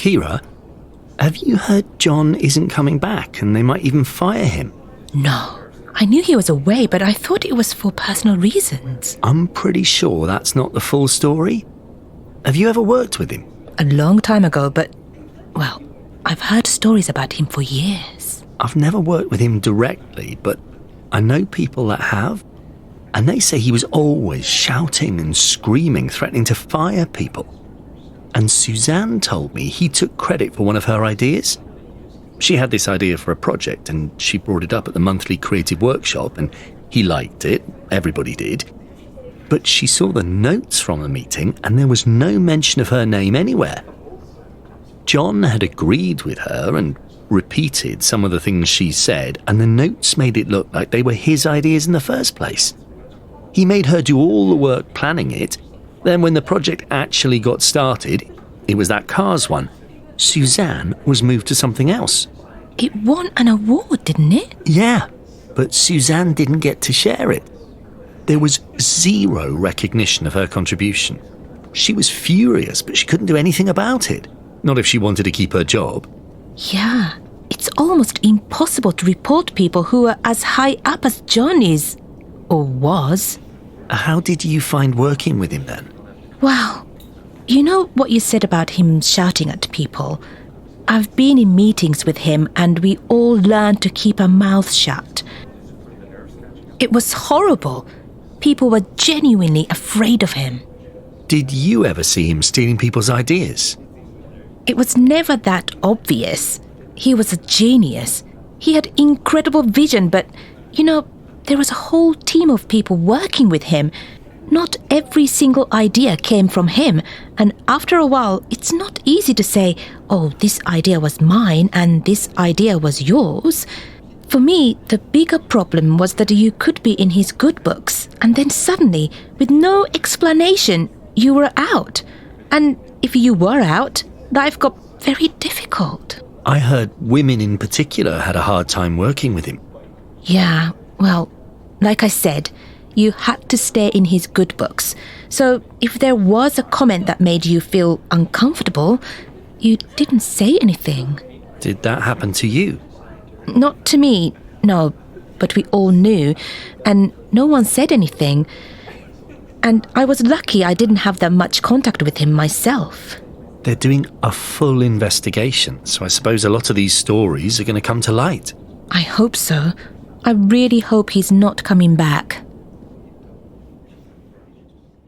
Kira, have you heard John isn't coming back and they might even fire him? No. I knew he was away, but I thought it was for personal reasons. I'm pretty sure that's not the full story. Have you ever worked with him? A long time ago, but, well, I've heard stories about him for years. I've never worked with him directly, but I know people that have. And they say he was always shouting and screaming, threatening to fire people. And Suzanne told me he took credit for one of her ideas. She had this idea for a project and she brought it up at the monthly creative workshop and he liked it, everybody did. But she saw the notes from the meeting and there was no mention of her name anywhere. John had agreed with her and repeated some of the things she said, and the notes made it look like they were his ideas in the first place. He made her do all the work planning it. Then when the project actually got started, it was that Cars one. Suzanne was moved to something else. It won an award, didn't it? Yeah, but Suzanne didn't get to share it. There was zero recognition of her contribution. She was furious, but she couldn't do anything about it. Not if she wanted to keep her job. Yeah, it's almost impossible to report people who are as high up as John is, or was. How did you find working with him then? Well, you know what you said about him shouting at people? I've been in meetings with him and we all learned to keep our mouths shut. It was horrible. People were genuinely afraid of him. Did you ever see him stealing people's ideas? It was never that obvious. He was a genius. He had incredible vision, but, there was a whole team of people working with him. Not every single idea came from him, and after a while, it's not easy to say, oh, this idea was mine and this idea was yours. For me, the bigger problem was that you could be in his good books, and then suddenly, with no explanation, you were out. And if you were out, life got very difficult. I heard women in particular had a hard time working with him. Yeah, well, like I said, you had to stay in his good books. So if there was a comment that made you feel uncomfortable, you didn't say anything. Did that happen to you? Not to me, no, but we all knew, and no one said anything. And I was lucky I didn't have that much contact with him myself. They're doing a full investigation, so I suppose a lot of these stories are going to come to light. I hope so. I really hope he's not coming back.